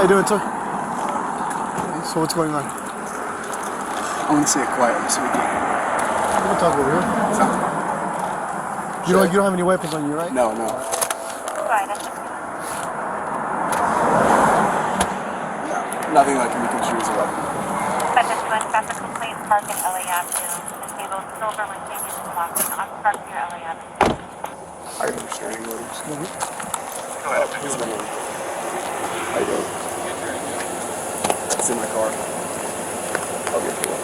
How you doing, sir? So what's going on? I'm gonna say it quietly so we can. We can talk over here. You don't have any weapons on you, right? No. Nothing that can be construed as a weapon. Pedestrian traffic complaint, park in LA Avenue. Disabled silver Mercedes blocking on park near LA Avenue. Are you restraining orders? Go ahead. How you doing? It's in my car. I'll get to it.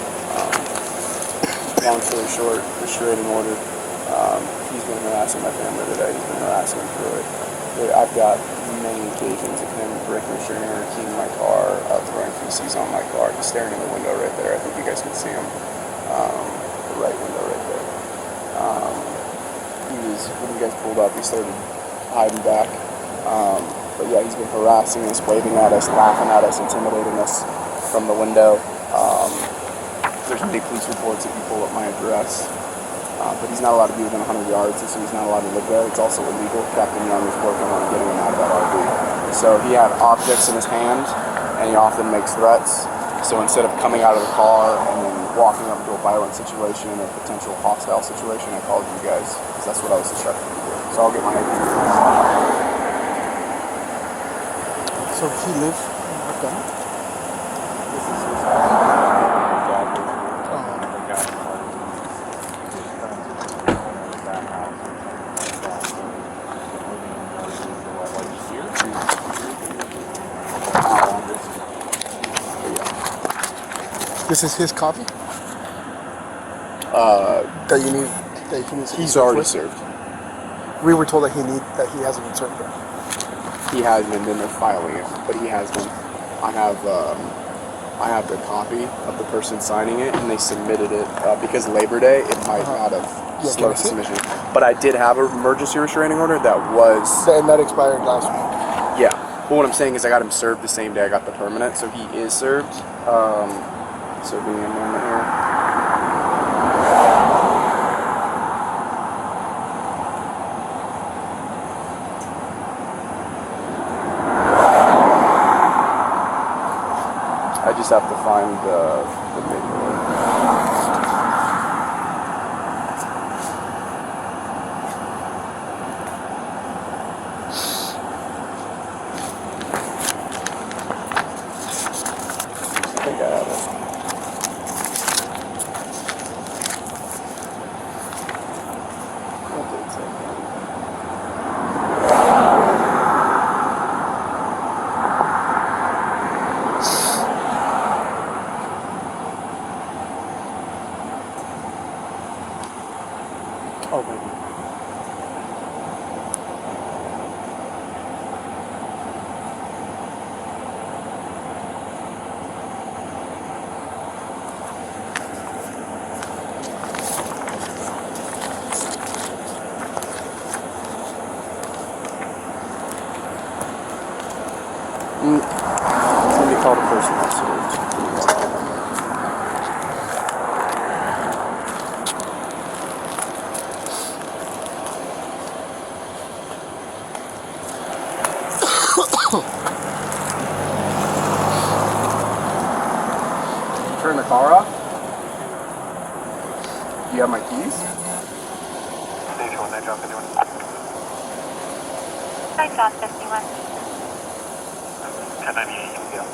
Long story short, restraining order. He's been harassing my family today. He's been harassing me through it. I've got many occasions of him breaking the restraining order, keying my car, throwing feces on my car. He's staring in the window right there. I think you guys can see him. The right window right there. When you guys pulled up, he started hiding back. But yeah, he's been harassing us, waving at us, laughing at us, intimidating us from the window. There's many police reports if you pull up my address. But he's not allowed to be within 100 yards, so he's not allowed to live there. It's also illegal. Captain Young is working on getting him out of that RV. So he had objects in his hand, and he often makes threats. So instead of coming out of the car and then walking up to a violent situation or potential hostile situation, I called you guys, because that's what I was instructed to do. So I'll get my name. So he lives in Afghanistan? This is his This is his copy? That you need. That he needs to He's already served. We were told that he hasn't been served yet. He has been, then they're filing it, but he has been. I have the copy of the person signing it, and they submitted it because Labor Day. It might not have slowed the submission, but I did have an emergency restraining order that was. And that expired last week. Yeah, but what I'm saying is I got him served the same day I got the permanent, so he is served. So give me a moment here. I just have to find the manual. I think I have it. What did it say? Oh, maybe. Let me call the person that's served. Turn the car off? Do you have my keys? Stage 1, night job 51. Night job 51. 1098, yeah.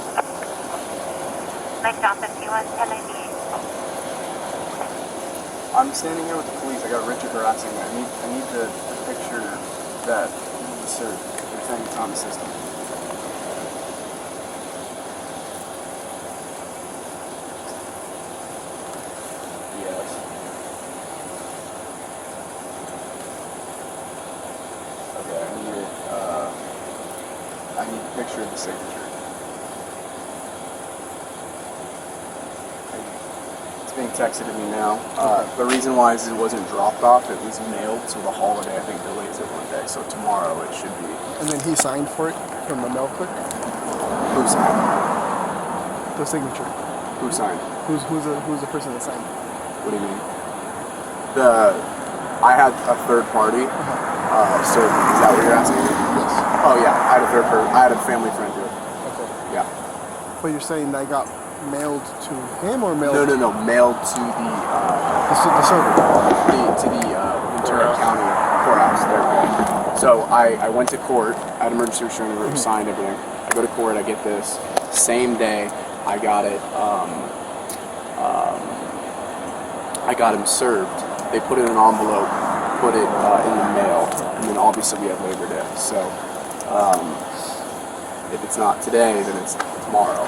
Night job 51, 1098. I'm standing here with the police. I got Richard harassing me. I need the picture that he served. They're saying it's on the system. Yes. Okay, I need a picture of the signature. It's being texted to me now. The reason why is it wasn't dropped off, it was mailed, so the holiday I think delays it one day, so tomorrow it should be. And then he signed for it from the mail clerk? Who signed? The signature. Who signed? Who's the person that signed it? What do you mean? I had a third party. So is that what you're asking me? Yes. Oh yeah, I had a family friend do it. Okay. Yeah, But you're saying that got mailed to him or mailed? No. Mailed to The server. to the Ventura County courthouse. There. So I went to court. I had emergency restraining order, signed everything. I go to court. I get this. Same day, I got it. I got him served. They put it in an envelope, put it in the mail, and then obviously we have Labor Day. So if it's not today, then it's tomorrow.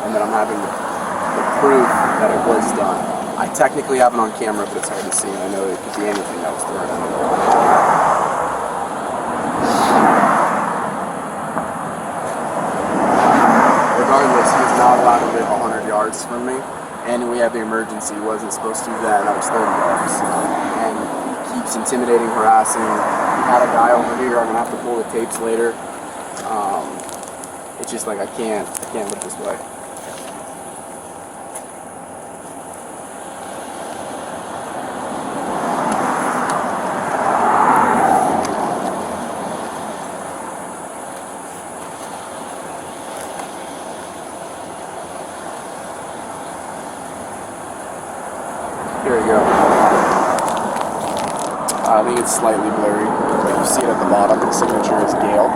And then I'm having the proof that it was done. I technically have it on camera, but it's hard to see, and I know it could be anything that was thrown in. Regardless, he's not allowed to live 100 yards from me. And we had the emergency. He wasn't supposed to do that, and that was 30 yards. And he keeps intimidating, harassing. We had a guy over here. I'm gonna have to pull the tapes later. It's just like I can't live this way. Here we go. I think it's slightly blurry. You see it at the bottom. The signature is Gale,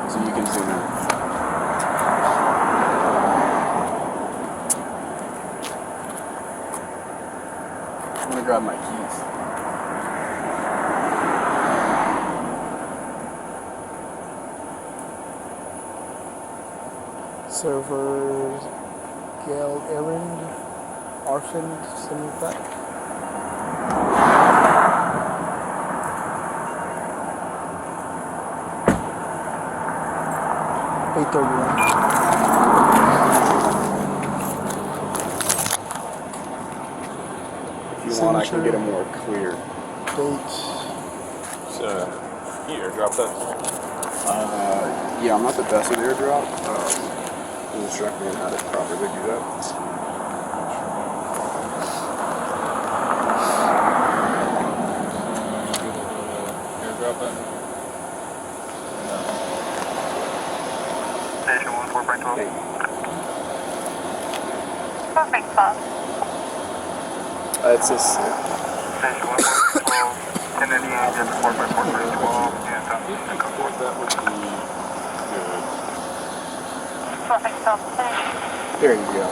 so you can zoom in. I'm gonna grab my keys. Server Gail Errand, Arfin, something like that. If you want, I can get a more clear. Date. So, you airdrop that? Yeah, I'm not the best at airdrop. You instruct me on how to properly do that. Airdrop that? Station 1, 4.12. Thank you. 4.12. It's just. Station 1, 4.12. And then the agent 4.4.12. And That would be good. 4.12. There you go.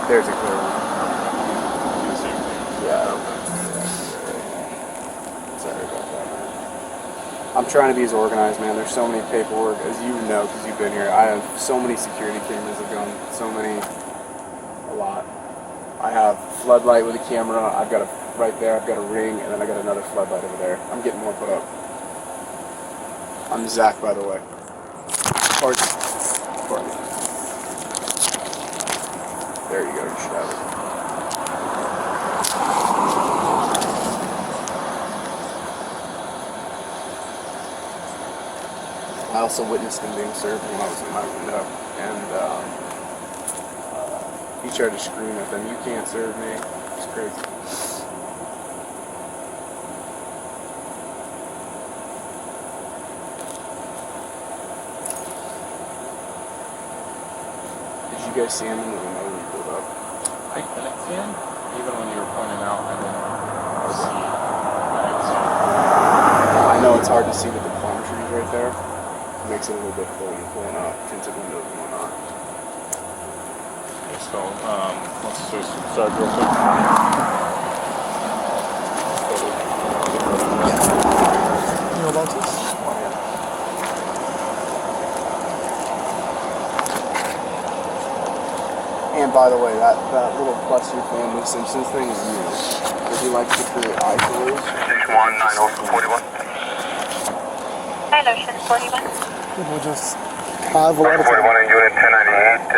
There's a clear one. Yeah. Sorry about that, man. I'm trying to be as organized, man. There's so many paperwork, as you know, because you've been here. I have so many security cameras have gone, a lot. I have floodlight with a camera. I've got right there. I've got a ring, and then I got another floodlight over there. I'm getting more put up. I'm Zach, by the way. Pardon. There you go. You should have it. I also witnessed him being served when I was in my window, and he tried to scream at them, "You can't serve me." It's crazy. Did you guys see him in the window when he pulled up? I couldn't see him, even when you were pointing out. I didn't see. I know it's hard to see with the palm trees right there. It makes it a little difficult when you're pulling up tinted windows and whatnot. So, let's just start real quick. You know about this? And by the way, that little plus your family Simpsons thing is new. Because he likes to create isolation. Station 1, 941. 941. We'll just have a lot of 41 in unit 1098.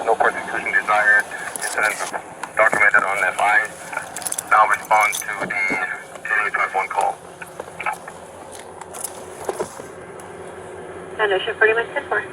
No prosecution desired. Incident documented on FI. Now respond to the 8851 call. 41, 10-4.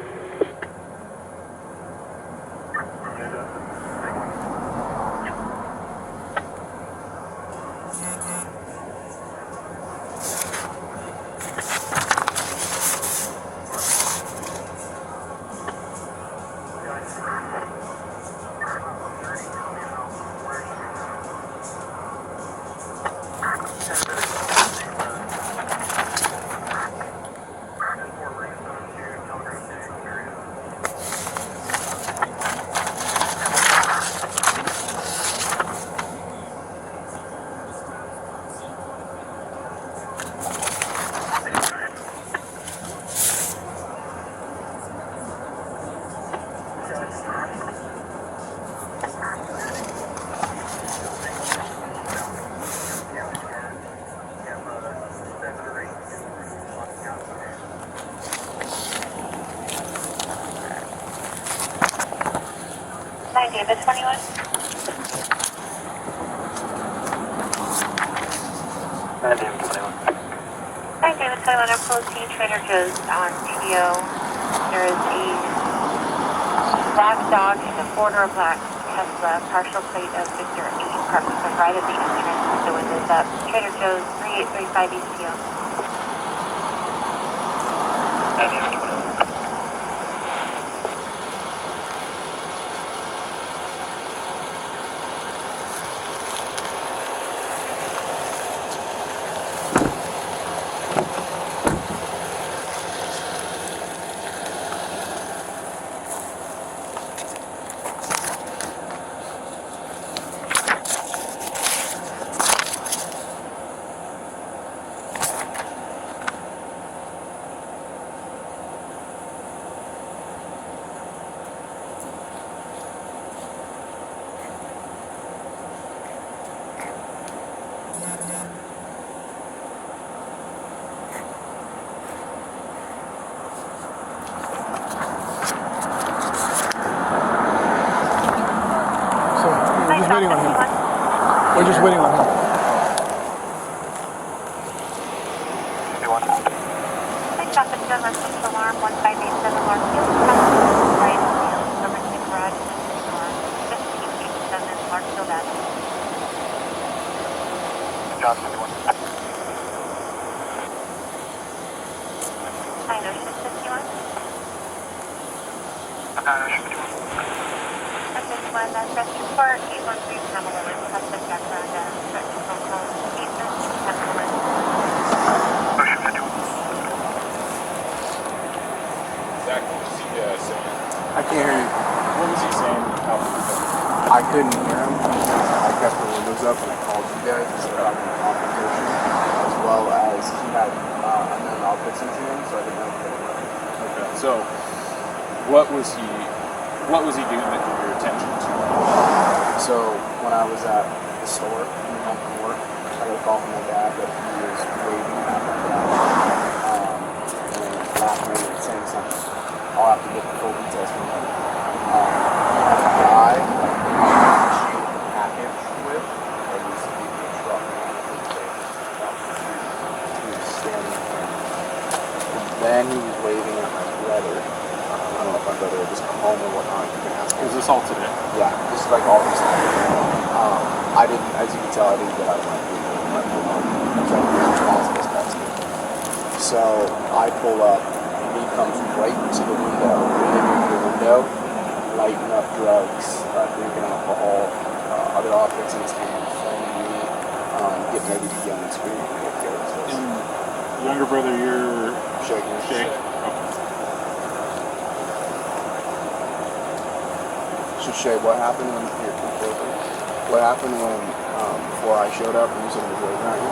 David 21. Hi, David 21. Hi, David 21. I'm close to Trader Joe's on TO. There is a black dog and a quarter black Tesla, partial plate of Victor 8, parked to the right of the entrance with the windows up. Trader Joe's 3835 East TO. Hi, David 21. So we're just waiting on him. We're just waiting on him. 51. Hi, traffic zone, residential alarm 1587 alarm field. Right field, number 6 garage, alarm 1587 Marshfield Avenue. John 51. Hi, Ocean 51. Ocean 51. This one, that's Rest Report 813 Pamela Lynn, suspect background, direct phone call 813 Pamela Lynn. Ocean 51. Zach, what was he saying? I can't hear you. What was he saying? How was he saying? I couldn't hear him. I kept the windows up and I called you guys to set up a confrontation, as well as he had unknown objects into him, so I didn't know if they were. Okay. So, what was he doing that drew your attention to him? So when I was at the store coming home from work, I got a call from my dad that he was waving at my dad and laughing and saying something. I'll have to get the full details from him. He had a guy shaped package with that was leaving a truck on his face across the street. He was standing there. And then he was waving at my brother. I don't know if my brother had just come home or whatnot. You can ask him. Was this all today? Yeah, just like all these things. I didn't, as you can tell, I didn't get out of my vehicle. I pulled up. So I'm responsible as best. So I pull up, and he comes right to the window, leaning into the window, lighting up drugs, drinking alcohol, other objects in his hand, filming me, getting ready to yell and scream. And younger brother, you're Shaking. Shake. Okay. So Shay, what happened when here, come closer. What happened when before I showed up and you said he was waving at you?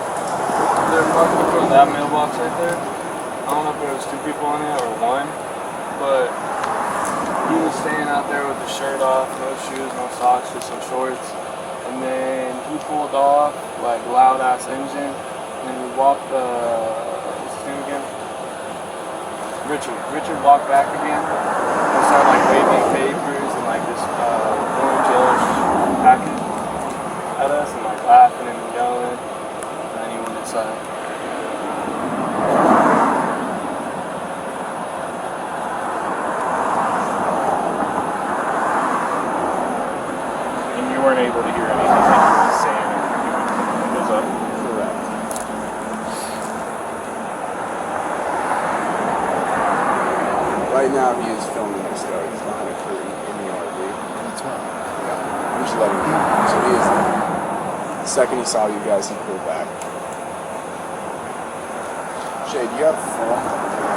They're parked in front of that mailbox right there. I don't know if there was 2 people in it or 1, but he was staying out there with his shirt off, no shoes, no socks, just some shorts. And then he pulled off, like loud ass engine, and then he walked what's his name again? Richard walked back again and started like waving papers and like this orange yellowish package at us and like laughing and yelling, and then he went inside. And you weren't able to hear anything that he was saying or doing when the windows up? Correct. Right now he is filming this though. He's behind a curtain in the RV. That's right. Yeah. I'm just letting you know. So he is the second he saw you guys, he pulled back. Shay, do you have film?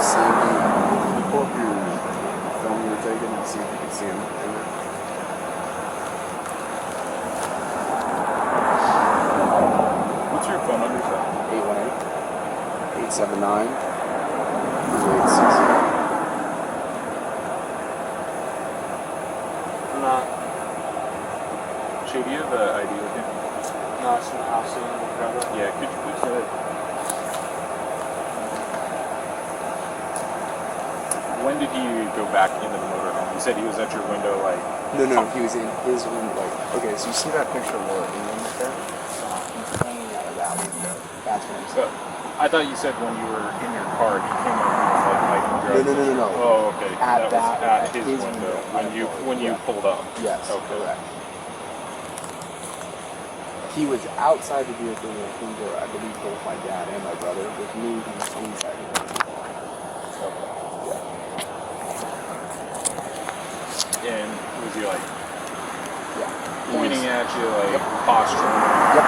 See him? Can you pull up your film you were taking and see if you can see him in there? What's your phone number, sir? 818-879-3860. I'm not. Shay, do you have an ID with you? No, it's in the house. So grab it. Yeah, could you please go ahead? When did you go back into the motorhome? You said he was at your window, like. No, he was in his window. Like, okay, so you see that picture of Laura Ingram right there? He's hanging out of that window. That's what I'm So, saying. I thought you said when you were in your car, he came over and was like lighting No. Oh, okay. At that was that- at his window when you Yeah. pulled up. Yes, Okay. correct. He was outside the vehicle when I came there. I believe both my dad and my brother. With me, he was inside the vehicle. Okay. Yeah. And was he like Yeah. He pointing was- at you, like posturing? Yep.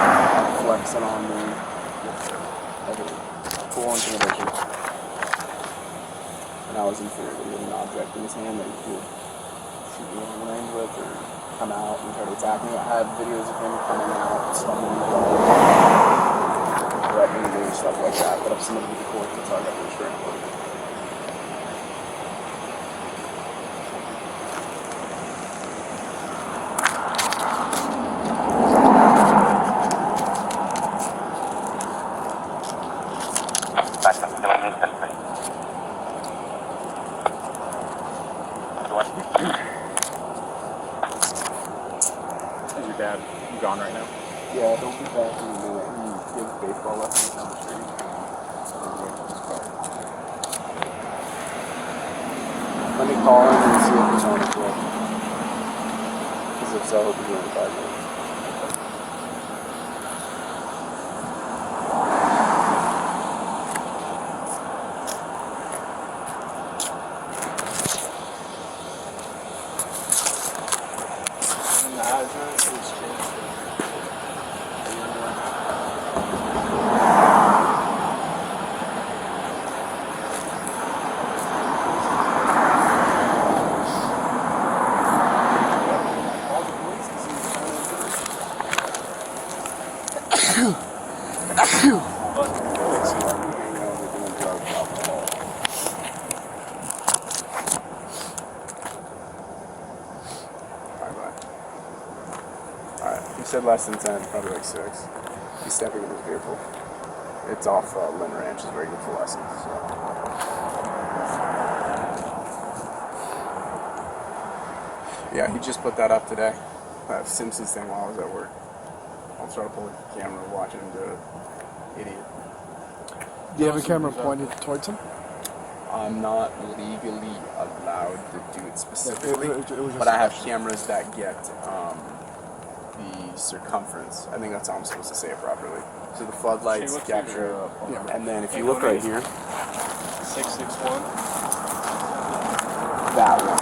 Flexing on me. Everything. Full intimidation. And I was in fear that he had an object in his hand that he could shoot me in range with or come out and try to attack me. I have videos of him coming out, stumbling in the door, threatening me and stuff like that. But I've submitted to the court, that's how I got the restraining order. Is your dad gone right now? Yeah, he'll be back in a minute. He gives baseball lessons down the street. Let me call him and see if he's on his way. Because if so, he'll be here in 5 minutes. And the address is changed. Alright, you said less than 10, probably like 6. He's stepping in his vehicle. It's off Lynn Ranch, it's very good for lessons. So. Yeah, he just put that up today. Simpsons thing while I was at work. I'll try to pull the camera watching him do it. Idiot. Do you have a camera pointed towards him? I'm not legally allowed to do it specifically, it was just but I have cameras that get the circumference. I think that's how I'm supposed to say it properly. So the floodlights capture, and then if you look right here, 661. that one.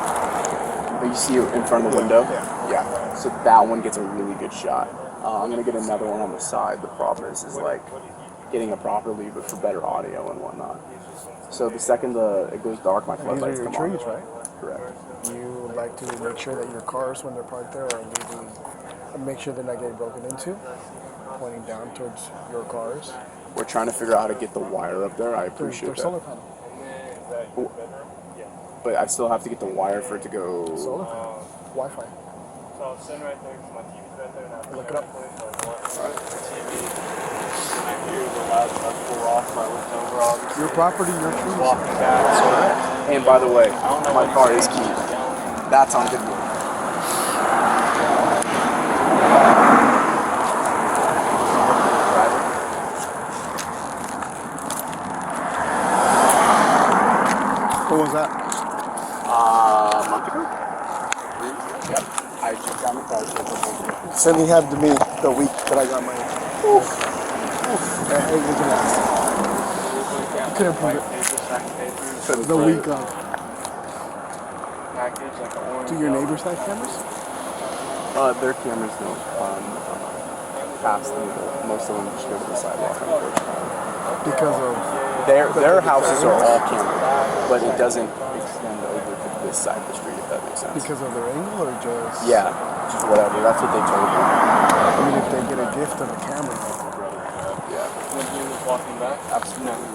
But you see it in front of the window? Yeah. So that one gets a really good shot. I'm gonna get another one on the side. The problem is like getting it properly, but for better audio and whatnot. So the second it goes dark, my These are floodlights your come on. trees, right? Correct. You like to make sure that your cars, when they're parked there, are maybe make sure they're not getting broken into, pointing down towards your cars. We're trying to figure out how to get the wire up there. I appreciate They're that. solar panel. But I still have to get the wire for it to go. Solar panel. Wi-Fi. So I'll send right there because my TV's right there. And Look it up. Your property, your trees. Walking back. So And by the way, don't know my what car you is say. keyed. That's on video. What was that? A month ago? Yep. I just got my car a month ago. Sending happened to me the week that I got my. Oof. Hey, look at that. I couldn't prove it. The week of. Package, like an orange. Do your neighbors have cameras? Their cameras don't pass them. Most of them just go to the sidewalk, unfortunately. Because of. Their houses are all camera, but it doesn't extend over to this side of the street, if that makes sense. Because of their angle or just. Yeah, just whatever. That's what they told me. I mean, if they get a gift of a camera. Yeah. When he was walking back? Absolutely.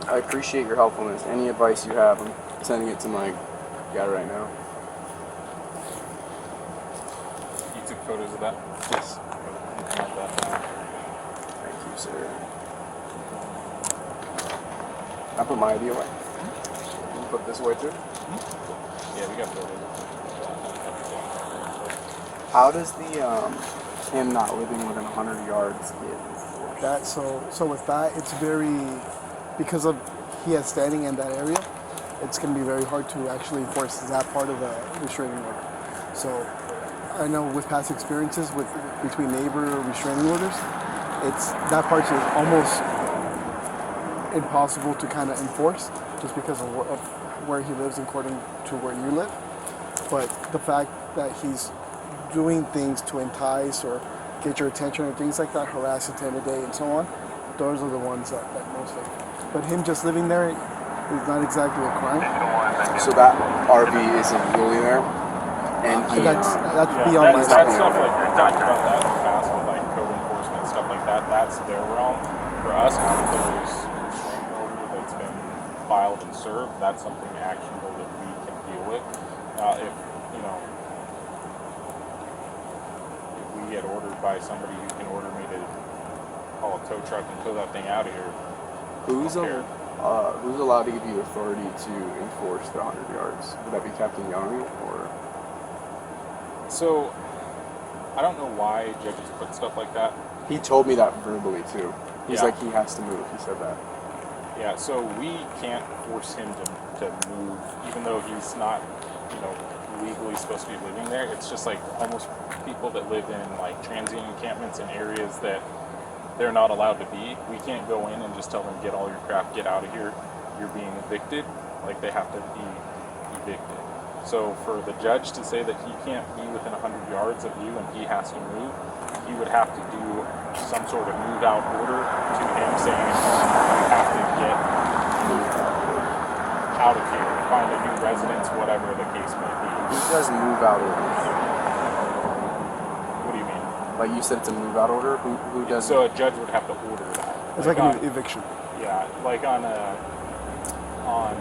I appreciate your helpfulness. Any advice you have, I'm sending it to my guy right now. photos of that? Yes. Note that down. Thank you, sir. I put my ID away. You put this away too? Yeah, we got photos. How does the him not living within 100 yards get enforced? That so with that, it's very, because of he has standing in that area, it's going to be very hard to actually enforce that part of the restraining order. So I know with past experiences with between neighbor restraining orders, it's that part is almost impossible to kind of enforce just because of where he lives according to where you live. But the fact that he's doing things to entice or get your attention or things like that, harass, intimidate, and so on, those are the ones that mostly. But him just living there is not exactly a crime. So that RV isn't really there, and he, That's Yeah, beyond my that's scope. stuff like we talked about that in the past with like code enforcement and stuff like that. That's their realm. For us, now that there's a restraining order that's been filed and served, that's something actionable that we can deal with. If you know, if we get ordered by somebody who can order me to call a tow truck and tow that thing out of here, who's care. who's allowed to give you authority to enforce the 100 yards? Would that be Captain Young or? So I don't know why judges put stuff like that. He told me that verbally too. He's Yeah. like, he has to move. He said that. Yeah, so we can't force him to move, even though he's not, you know, legally supposed to be living there. It's just like almost people that live in like transient encampments in areas that they're not allowed to be. We can't go in and just tell them, get all your crap, get out of here. You're being evicted. Like they have to be evicted. So for the judge to say that he can't be within 100 yards of you and he has to move, he would have to do some sort of move out order to him saying you have to get out of here, find a new residence, whatever the case may be. Who does move out orders? What do you mean? Like you said, it's a move out order. Who does? So a judge would have to order that. It's like an eviction. Yeah, like on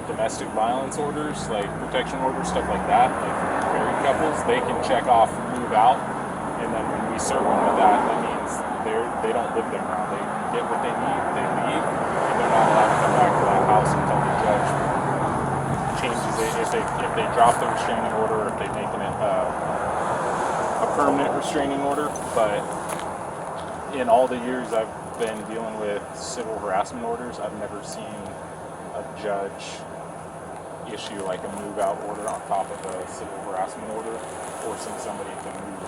domestic violence orders, like protection orders, stuff like that, like married couples, they can check off move out, and then when we serve them with that, that means they don't live there now. They get what they need, they leave, and they're not allowed to come back to that house until the judge changes it. If they drop the restraining order, or if they make it a permanent restraining order. But in all the years I've been dealing with civil harassment orders, I've never seen a judge issue like a move out order on top of a civil harassment order, forcing somebody to move,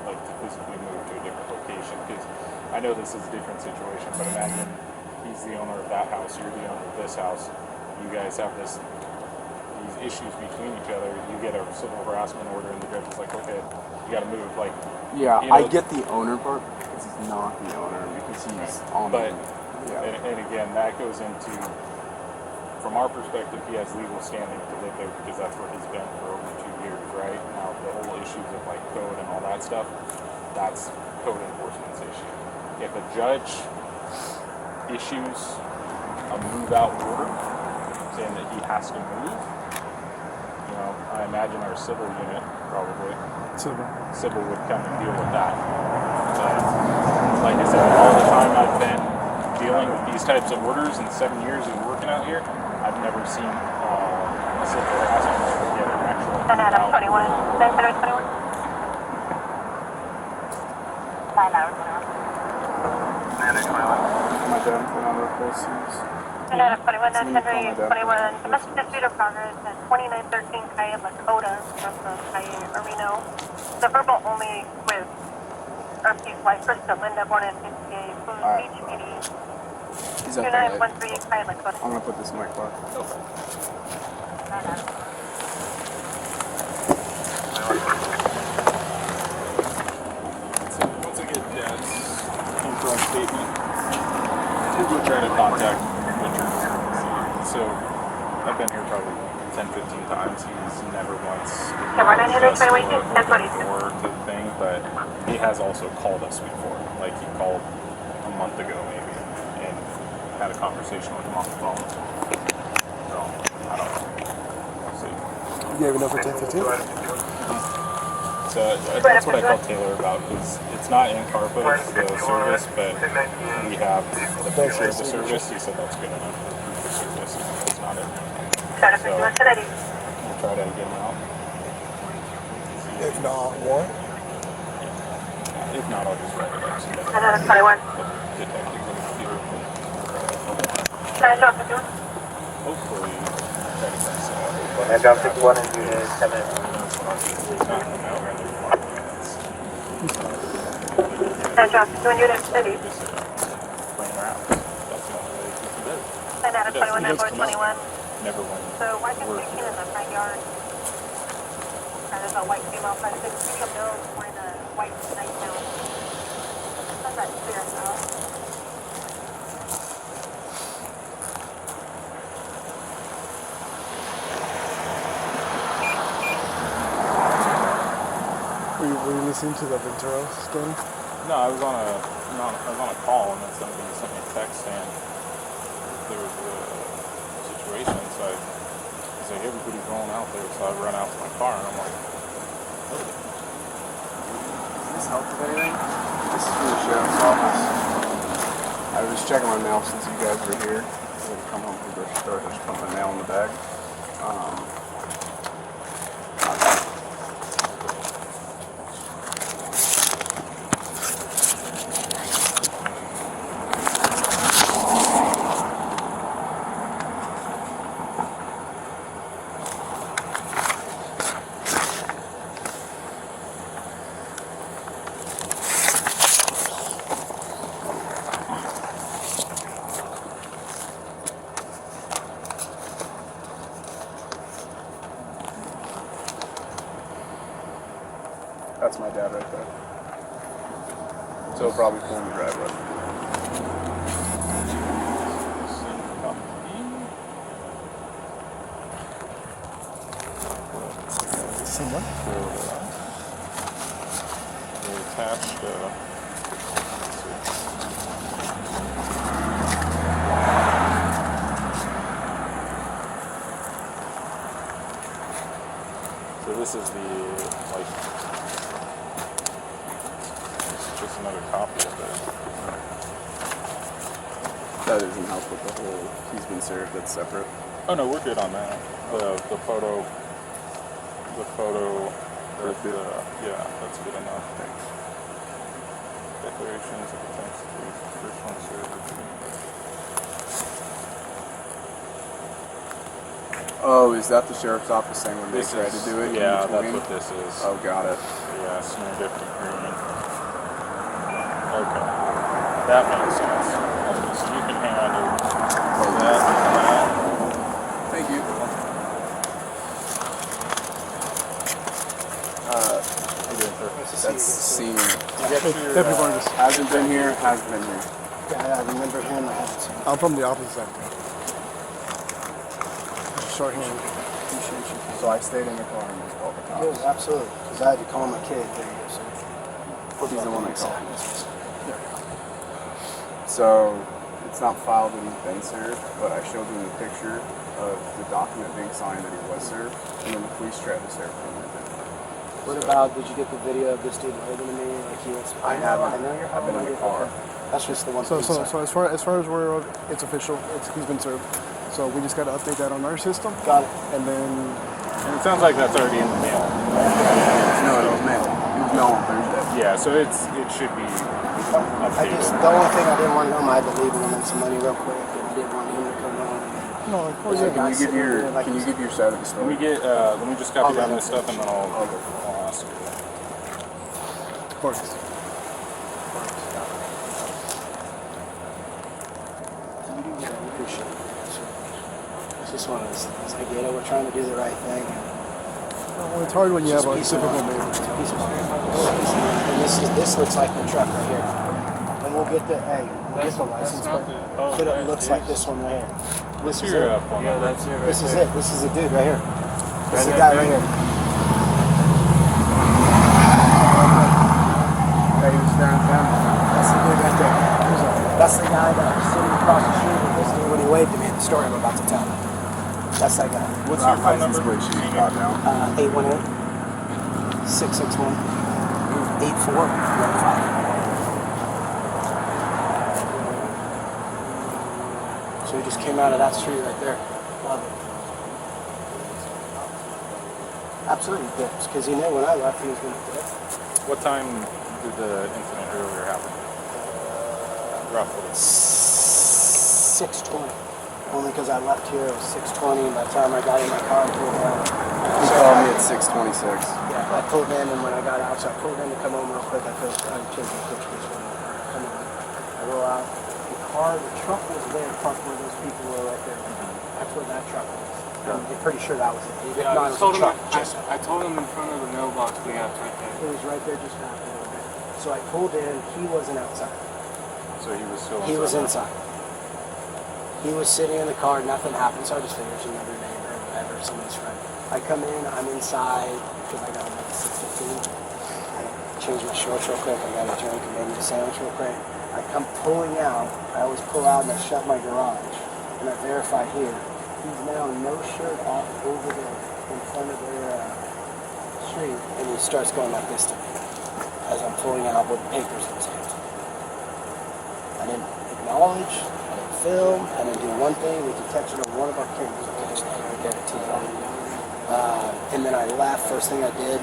like to physically move to a different location. Because I know this is a different situation, but imagine he's the owner of that house, you're the owner of this house, you guys have these issues between each other, you get a civil harassment order and the judge is like, okay, you gotta move. Like, Yeah, you know, I get the owner part because he's not the owner because he's on. but Yeah. and again, that goes into, from our perspective, he has legal standing to live there because that's where he's been for over 2 years, right? Now, the whole issues of like code and all that stuff, that's code enforcement's issue. If a judge issues a move-out order saying that he has to move, you know, I imagine our civil unit probably, civil would come and deal with that. But like I said, all the time I've been dealing with these types of orders in 7 years of working out here, I've never seen a civil harassment order get an actual Adam move-out 21. order. 921. 921. My dad put on their posters. 921. 921. Domestic dispute of progress at 2913 Calle Lakota from the Calle Areno. The verbal only with RP's wife, Krista Linda, born in 58, Food Alright. Beach PD. He's at the light. 2913 Calle Lakota. I'm gonna put this in my car. So once I get Dad's info statement, we'll try to contact Richard. So I've been here probably 10, 15 times. He's never once opened the door to the thing, but he has also called us before. Like he called a month ago maybe and had a conversation with him on the phone. So I don't know. We'll see. You have enough for 10:15? That's what I called Taylor about, because it's not in car footage, the service, but we have the picture of the service. He said that's good enough for proof of service, even though it's not in there. So we'll try to get him out. If not, what? If not, I'll just write it up. So Another 21. detective in the computer. Can I drop the door? Hopefully, try to fix it out. And drop 51 in unit 10 minutes. Can I drop the door in unit 30? Playing around. That's the only way to keep it. Another 21, number 21. Never win. So why can we in the front yard? There's a white female friend. There's a video bill wearing a white nightgown. How's that clear out? Were you listening to the Ventura story? No, I was on a call, and then somebody sent me a text saying there was a situation. So I was like, everybody's rolling out there. So I run out to my car, and I'm like, Does this help with anything? This is from the sheriff's office. I was checking my mail since you guys were here. I had to come home from the grocery store. I just put my mail in the bag. That's my dad right there. So he'll probably pull in the driveway. Someone? they attached. So this is the just another copy of it. That doesn't help with the whole he's been served, that's separate. Oh no, we're good on that. The photo. Yeah, that's good enough. Thanks. Declarations of attempts to first one served. Oh, is that the sheriff's office saying when they tried to do it? Yeah, in that's between? what this is. Oh, got it. Yeah, snare gift agreement. Okay, that makes sense. Okay, so you can hang on to that. Thank you. That's seen. Deputy Vargas. Hasn't been here, has been here. Yeah, I remember him. I haven't seen him. I'm from the opposite side. Shorthand. Appreciate you. So I stayed in the car and called the Yeah, cops. absolutely. Because I had to call my kid. There you go. So. He's the one I called. So it's not filed that he's been served, but I showed him the picture of the document being signed that he was served, and then the police tried to serve him. What about, did you get the video of this dude holding to me? Like he was, I haven't. I know you're I've been in the car. That's just the one. So thing. as far as we're, it's official. He's been served. So we just got to update that on our system, Got it. and then And it sounds like that's already in the mail. No, it was mailed. It was mailed on Thursday. Yeah, so it should be updated. The only thing I didn't want to know, I had to leave him in some money real quick. And I didn't want him to come on. no, of course. So Yeah. can you give your side of the Let story? me get. Let me just copy down this stuff, and then I'll ask. Of course. Appreciate it. It's just one of those things. I get it. We're trying to do the right thing. Well, it's hard when you have a typical neighbor. And this looks like the truck right here. And we'll get the license plate. But it looks like this one right here. This is it. phone number. That's it right This is there. it. This is the dude right here. This is the guy right here. Hey, he was staring down. That's the dude right there. That's the guy that was sitting across the street with this dude when he waved at me at the story I'm about to tell. That's that guy. What's your phone License number? plate sheet you got down. 818 661 8415. So he just came out of that street right there. Love it. Absolutely dips, because he knew when I left he was going to dip. What time did the incident earlier happen? Roughly. 6:20. Only because I left here it was 6:20, and by the time I got in my car and pulled down. He called me at 6:26. Yeah, I pulled in, and when I got out, so I pulled in to come home real quick. I changed my pictures when I come in. I roll out. The truck was there, parked where those people were right there. That's where that truck was. I'm pretty sure that was it. Yeah, No, it was a truck. I told him in front of the mailbox we have right there. It was right there just after. So I pulled in. He wasn't outside. So he was still inside? He was inside. He was sitting in the car. Nothing happened. So I just figured it's another neighbor or whatever, somebody's friend. I come in. I'm inside because I got him at 6:15. I changed my shorts real quick. I got a drink and made me a sandwich real quick. I come pulling out. I always pull out and I shut my garage. And I verify here. He's now no shirt off over there in front of their street. And he starts going like this to me as I'm pulling out with papers in his hand. I didn't acknowledge. I didn't film. I didn't do one thing. We can catch it on one of our cameras. I just right there at T-Bone. And then I left. First thing I did,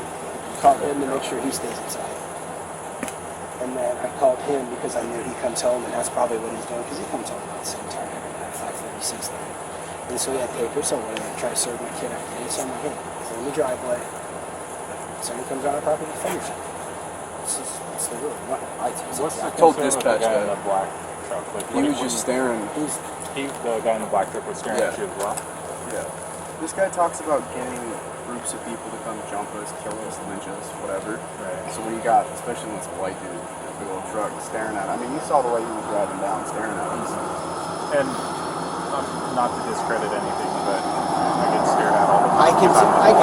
called him to make sure he stays inside. And then I called him because I knew he comes home, and that's probably what he's doing, because he comes home about the same time every night, 5:30, 6:30. And so he had papers, so when I try to serve my kid after this, I'm like, hey, it's in the driveway. Somebody comes on our property, defend yourself. It's the rule. I told dispatch the guy in that. the black truck? Like, He was just staring. The guy in the black truck was staring at you as well? Yeah. This guy talks about getting groups of people to come jump us, kill us, lynch us, whatever. Right. So when you got, especially when it's a white dude, a big old truck staring at, I mean, you saw the way he was driving down, staring at us. And not to discredit anything, but I get stared at all the time. I get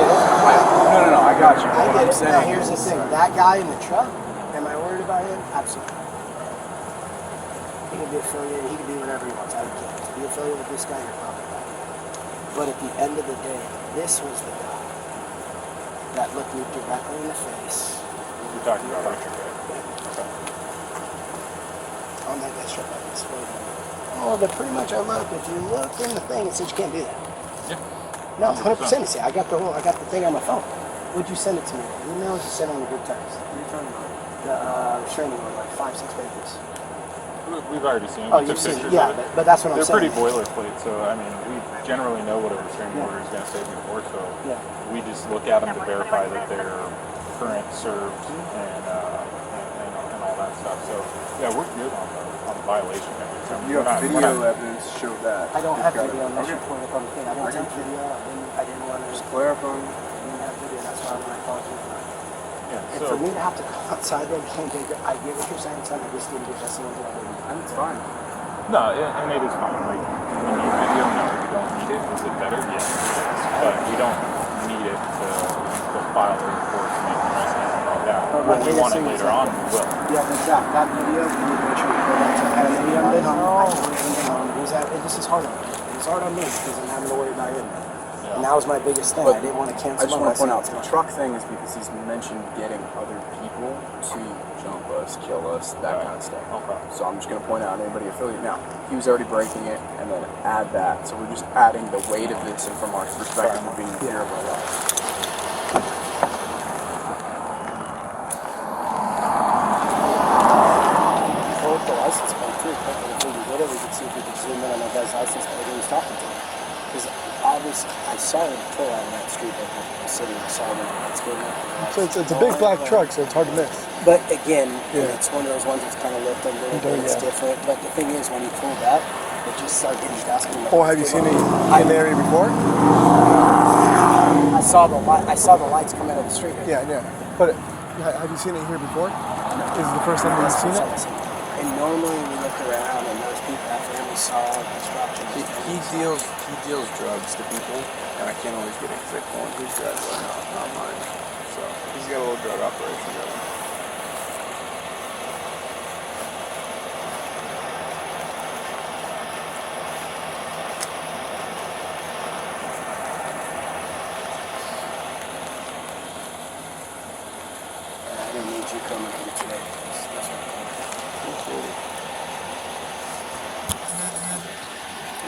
it. No, I got you. I What get I'm it. saying Now here's the is, thing. That guy in the truck, am I worried about him? Absolutely. He can be affiliated, he can do whatever he wants. I don't care. To be affiliated with this guy, you're probably not. But at the end of the day, this was the guy that looked me directly in the face. You're talking about electric guy. Okay. On that guy's truck like this. Oh, but pretty much I look. If you look in the thing, it says you can't do that. Yeah. No, 100%. See, I got the thing on my phone. Would you send it to me? Email, just send it on a good text. What are you talking about? The restraining order, like 5-6 pages. We've already seen it. Oh, We you've took seen it. pictures Yeah, of it. but that's what I'm They're saying. pretty boilerplate, so I mean, we generally know what a restraining order is going to say before, so Yeah. we just look at them to verify that they're current, served, and all that stuff. So yeah, we're good on the violation of it. So you have video evidence to show that. I don't You've have got video it. unless you Okay. point up on the thing. I didn't take video. I didn't want to Just clarify. I didn't have video. That's why when I called you. Yeah, And so for me to have to go outside there and can't take it, I get what you're saying, son. I just didn't get this into what I did. And it's fine. no, and it is fine. Like, we need video. No, we don't need it. Is it better? Yes, it is. But we don't need it to file a report to make arrests and all that. When we want it later on, we will. Yeah, but that video, you need to make sure you go back to that video. This is hard on me. It's hard on me because I'm having to worry about him. And that was my biggest thing. But I didn't want to cancel I just my want to point out license. the truck thing is because he's mentioned getting other people to jump us, kill us, that kind of stuff. Okay. So I'm just going to point out anybody affiliated. Now, he was already breaking it, and then add that. So we're just adding the weight of this, and from our perspective of being here of our life. Pull up the license plate too. If we can get it, we can see if we can zoom in on that guy's license plate when he's talking to him. Because obviously, I saw him pull out of that street that was sitting. I saw him. It's good enough. So it's a big black truck, so it's hard to miss. But again, Yeah. it's one of those ones that's kind of looked a little bit. It's Yeah. different. But the thing is, when he pulled up, it just started getting dust. Oh, have you seen it in the area before? I saw the lights come out of the street. Yeah. But have you seen it here before? Is it the first time you've seen it? And normally we look around and those people, that family saw construction. He deals drugs to people, and I can't always get it because I call him his driveway, not mine. So he's got a little drug operation going.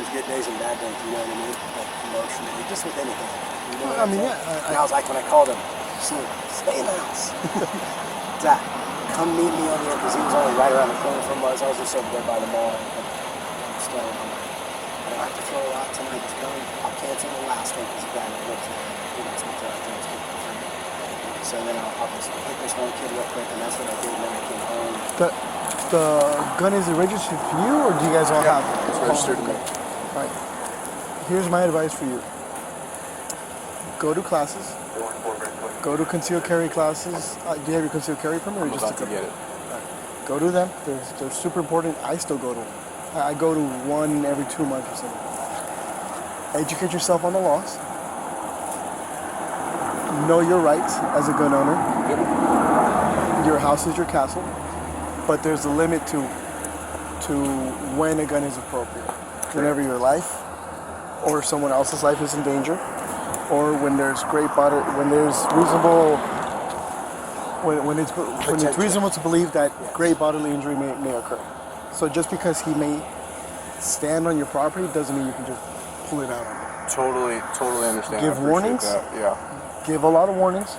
there's good days and bad days, you know what I mean? Like emotionally, just with anything. You know I mean, what I'm yeah. saying? And I was like, when I called him, stay in the house. Zach, come meet me over there, because he was only right around the corner from us. I was just over there by the mall. I'm still, I'm like, I don't have to throw a lot tonight. Just come. I'll cancel the last one because the guy that works there, he wants me to things for free. So then I'll just hit this one kid real quick, and that's what I did. And then I came home. The gun, is it registered for you, or do you guys all have it? It's registered to me. All right. Here's my advice for you. Go to classes. Go to concealed carry classes. Do you have your concealed carry permit? Or I'm just about to get it. Go to them. They're super important. I still go to them. I go to one every 2 months or something. Educate yourself on the laws. Know your rights as a gun owner. Your house is your castle, but there's a limit to when a gun is appropriate. Whenever your life or someone else's life is in danger, or when there's when there's reasonable, when it's reasonable to believe that great bodily injury may occur. So just because he may stand on your property doesn't mean you can just pull it out on him. Totally understand. Give I appreciate warnings. that. Yeah. Give a lot of warnings,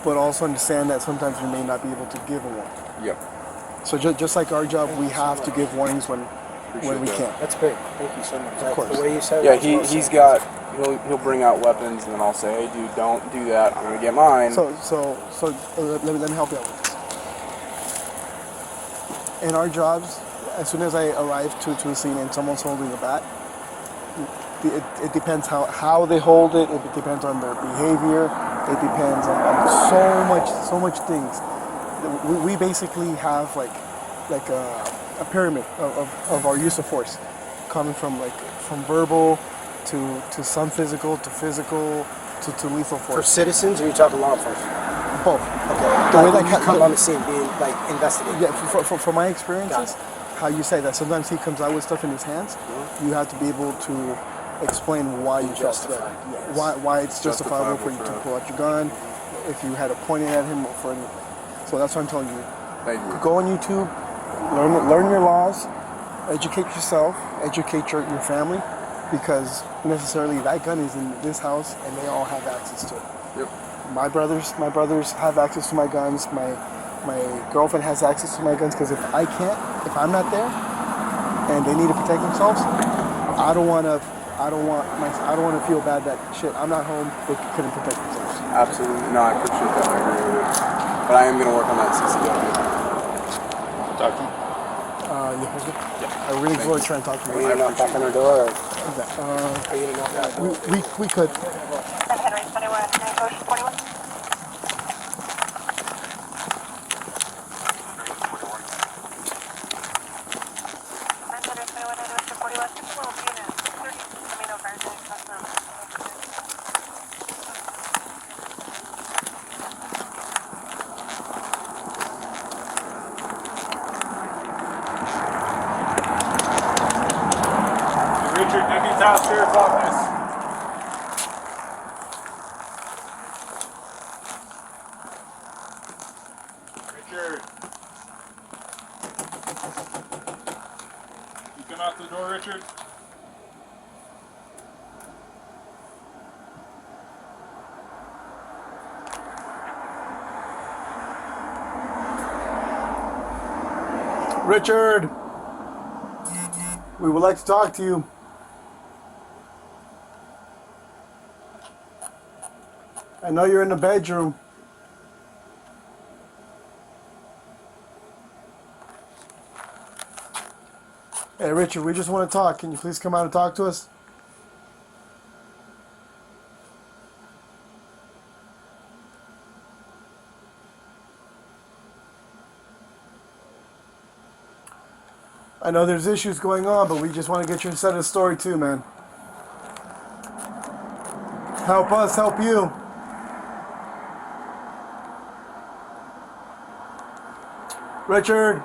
but also understand that sometimes you may not be able to give a warning. Yep. So just like our job, we have to give warnings when we that. can. That's big. Thank you so much. Of course. The way you said Yeah, it. he's got. He'll bring out weapons, and then I'll say, "Hey, dude, don't do that. I'm gonna get mine." So let me help you out with this. In our jobs, as soon as I arrive to a scene and someone's holding a bat, it depends how they hold it. It depends on their behavior. It depends on so much things. We basically have like a pyramid of our use of force, coming from verbal to some physical to lethal For force. citizens, or you talking law enforcement? Both. Okay. The way Like, that you come on the scene, being like investigated. Yeah, from my experiences, how you say that sometimes he comes out with stuff in his hands, you have to be able to explain why you felt that, Justified, yes. why it's justifiable for you to pull out your gun, if you had it pointed at him or for anything. So that's what I'm telling you. Thank you. Go on YouTube, learn your laws, educate yourself, educate your family, because necessarily that gun is in this house and they all have access to it. Yep. My brothers have access to my guns. My girlfriend has access to my guns, because if I'm not there, and they need to protect themselves, I don't want to feel bad that shit. I'm not home. They couldn't protect themselves. Absolutely. No, I appreciate that. I agree with it. But I am gonna work on that CCW. Talk to you. Yeah. I really enjoy trying to talk to Are you. you gonna knock back on her door? Or Uh, are you gonna knock back on her door? we could. Henry 21, Coach 41. Richard, Deputy Task Sheriff's Office. Richard. You come out the door, Richard? Richard, we would like to talk to you. I know you're in the bedroom. Hey, Richard, we just want to talk. Can you please come out and talk to us? I know there's issues going on, but we just want to get your side of the story too, man. Help us, help you. Richard.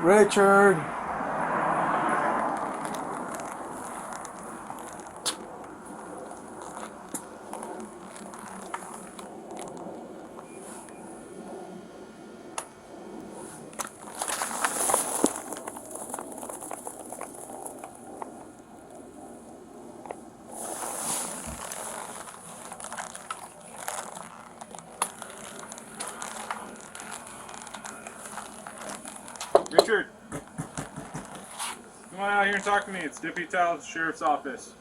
Richard. Richard, come on out here and talk to me. It's Deputy Tal's Sheriff's Office.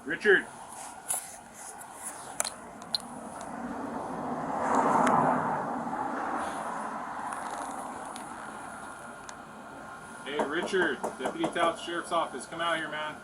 Richard. Hey, Richard, Deputy Tal's Sheriff's Office. Come out here, man.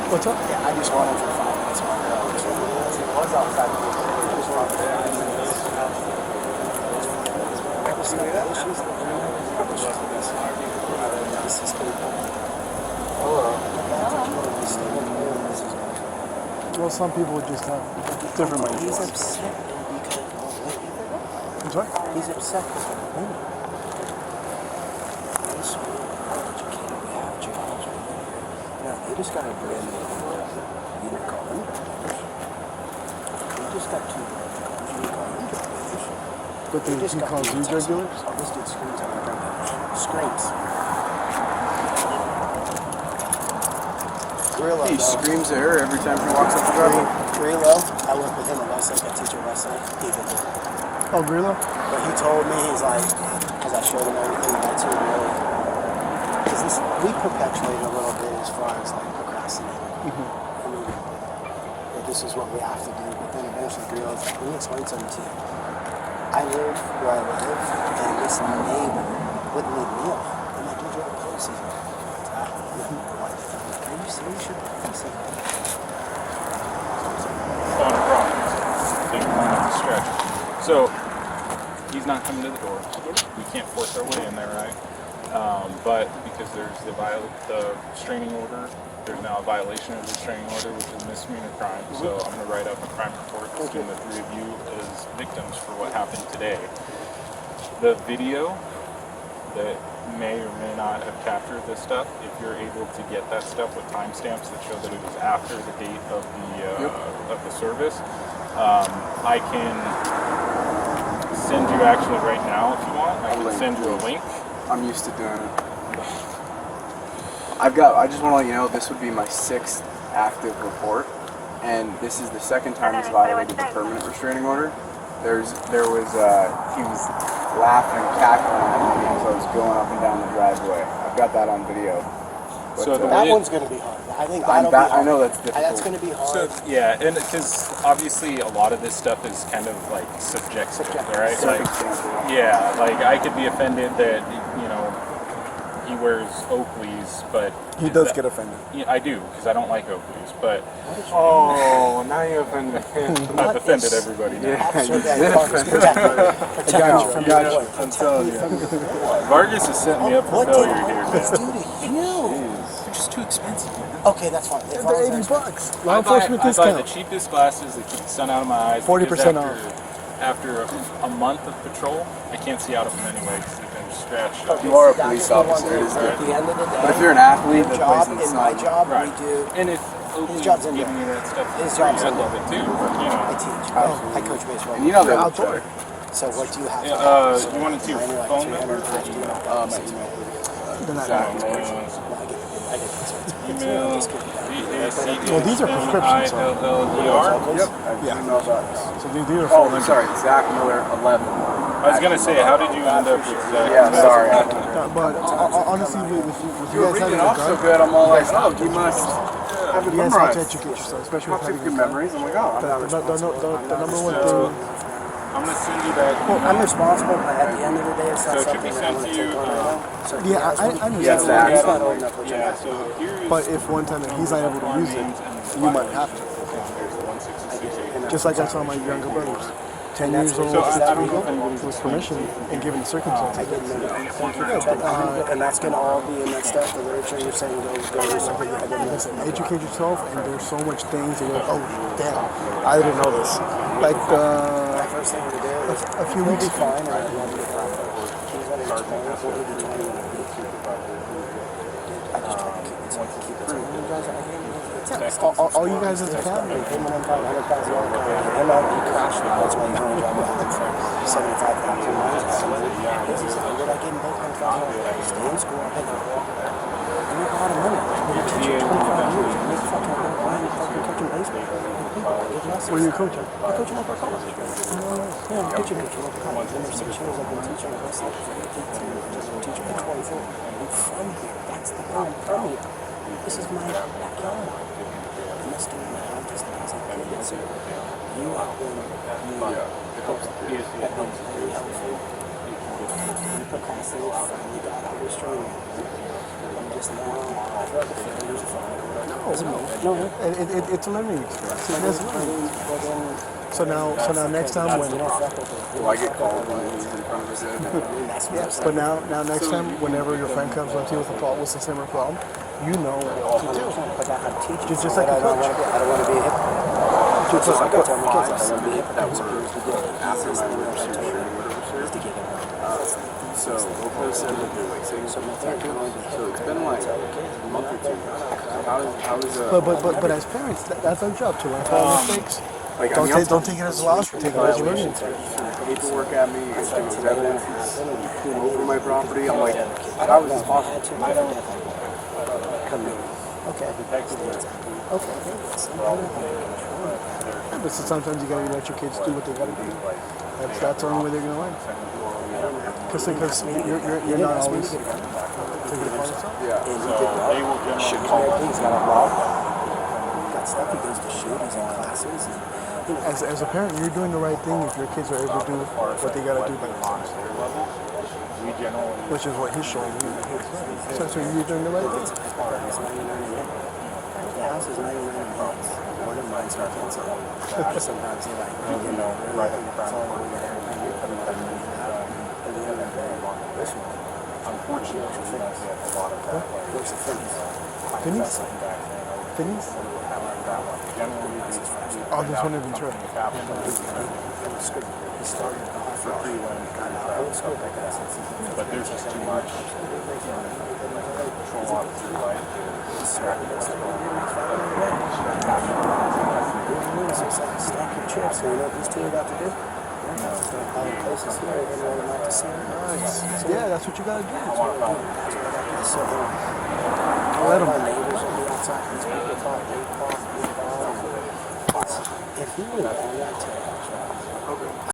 What's up? Yeah, I just wanted for 5 minutes. It was outside the gate. I just wanted to Well, some people just have different minds. He's upset because I'm sorry? he's upset because of the woman. They just got a brand new unit called underbreakers. They just got 2 brand new cars. You call underbreakers. But they just he got calls you drug dealers? Oh, this dude screams on my drug dealers. Screams. Grillo. He screams at her every time she walks up the driveway. Grillo, I work with him at Westlake. I teach at Westlake. He's a good dude. Oh, Grillo? But he told me, he's like, because I showed him everything, that's who really, because we perpetuate a little bit as far as like fascinated. I mean, that this is what we have to do, but then eventually you realize, let me explain something to you. I live where I live, and this neighbor wouldn't leave me alone. I'm like, dude, you're a police. He's like, what? I'm like, are you serious? You're a police. On a problem. They can run up the stretch. So he's not coming to the door. We can't force our way in there, right? But because there's the restraining order, there's now a violation of the restraining order, which is a misdemeanor crime. So I'm going to write up a crime report listing the three of you as victims for what happened today. The video that may or may not have captured this stuff, if you're able to get that stuff with timestamps that show that it was after the date of the service, I can send you actually right now if you want. I can send you a link. I'm used to doing it. I just want to let you know this would be my 6th active report, and this is the 2nd time he's violated the permanent restraining order. He was laughing and cackling at me as I was going up and down the driveway. I've got that on video. But, So That one's going to be hard. I think that'll be hard. I know that's difficult. That's going to be hard. So yeah, and because obviously a lot of this stuff is kind of like subjective, right? Like, yeah, like I could be offended that he wears Oakleys, but He does get offended. Yeah, I do because I don't like Oakleys, but Oh, now you offended him. I've offended everybody now. I'm telling you. Vargas is setting me up for What did failure here, Vargas man. do to you? They're just too expensive, man. Okay, that's fine. As long They're as $80. Law I enforcement buy the discount. cheapest glasses that keep the sun out of my eyes. 40% because off. After a month of patrol, I can't see out of them anyway because they've been scratched up. You are a that's police the one officer, thing. it is good. At the end of the day, But if you're an athlete your that plays job in the and my sun, job, Right. we do. And if Oakley's job's giving indoor. you that stuff for His free, job's I indoor. love it too. But, I teach. I coach baseball. and you know they're Outdoor. So what do you have? you want it to your phone number? They're not Email, Well, these are prescriptions, so- VACDILLER. Yep. Yeah. So these are Oh, full. sorry, Zach Miller 11. I was gonna say, how did you end up with that? Yeah, sorry. But honestly, with you You were guys having reading a off so gun, good, I'm all like, oh, you must have it you guys have to memorized. educate yourself, especially I've with got having good a gun. memories. I'm like, oh, I'm not responsible. The number one So, thing. I'm gonna send you that. Well, I'm responsible, but at the end of the day, it's So not it should be something that I sent want to to you, take on right now. So Yeah, I understand. Yeah, Zach. It's not old enough, which I Yeah, so here's But if one time that he's not able to use it, you might have to. There's the 166. Just like I saw my younger brothers. 10 years old, So I 6 don't years know old, if anybody's with permission and given the circumstances. I didn't know that. And that's going to all be in that stuff, the literature you're saying, go research. I didn't know. Listen, educate yourself, and there's so much things that you're like, oh, damn, I didn't know this. Like, My first thing to do is a few we'll weeks be ago, fine, and I'd love to get profit. He's running 20, we'll be 20. I just try to keep it simple, keep it simple. You guys, all you guys as a family. Him and him got $100,000 him out, he crashed me. That's why he's only driving out for 75,000 miles. This is how good I get in both $100,000. Stay in school, I pay for it. I make a lot of money. I've been a teacher 25 years. I make fucking coaching baseball. What are you coaching? I coach in Upper College. Yeah, I'm pitching coach in Upper College. Been there 6 years. I've been teaching at Westlake for 18 years. I've been teaching at 24. I'm from here. That's the thing. I'm from here. This is my backyard. I must do my job just as I did. So you have been very helpful. You procrastinated finally got out of restraining. I'm just now, I feel like the failures are fine. No. It's a learning experience. It is learning. So now next time when Well, I get called when he's in front of his head. yes, but now next time whenever your friend comes up to you with a problem, with a similar problem, you know what to do. But I have teachers. Just like a coach. I don't want to be a hypocrite. Just like I tell my kids, I don't want to be a hypocrite. Here's the deal. The easiest thing that I tell you is to give it up. So, Oakland said that they're like saying something. So it's been like a month or two. How is But as parents, that's our job to learn from our mistakes. like, Don't take it as a loss. Take it as a learning. paperwork at me, if there was evidence over my property. I'm like, how is this possible? Okay. Yeah, but sometimes you gotta let your kids do what they gotta do. That's the only way they're gonna learn. Because He asked me to get it you're done. not He always didn't ask me to get it done. taking it upon yourself. Yeah. And he So did well. they will generally Should call call. us. He's got a log. Got stuff. He goes to shoot. He's in classes. And, you know, As a parent, you're doing the right thing if your kids are able to do what they gotta do by themselves, level, we generally which is what he's showing you. So you're doing the right thing. it's 99 a minute. The house is 99 a minute. One of mine's not canceled. Sometimes they're like, you know, right in the front. And you're putting a lot of money in that. And the other day, listen, unfortunately, a lot of that. Where's the finish? Finney's? Finney's? Oh, this one in Ventura. He started off for 3 when he got out of school, I guess. but there's just too much control on it, right? Stack your chips, so you know what these two are about to do? It's going to call the places here, and roll them out to sea. Nice. Yeah, that's what you gotta do. That's what I do. So Let 'em. our neighbors will be outside, these people talk, they talk, we talk. If you were on that table,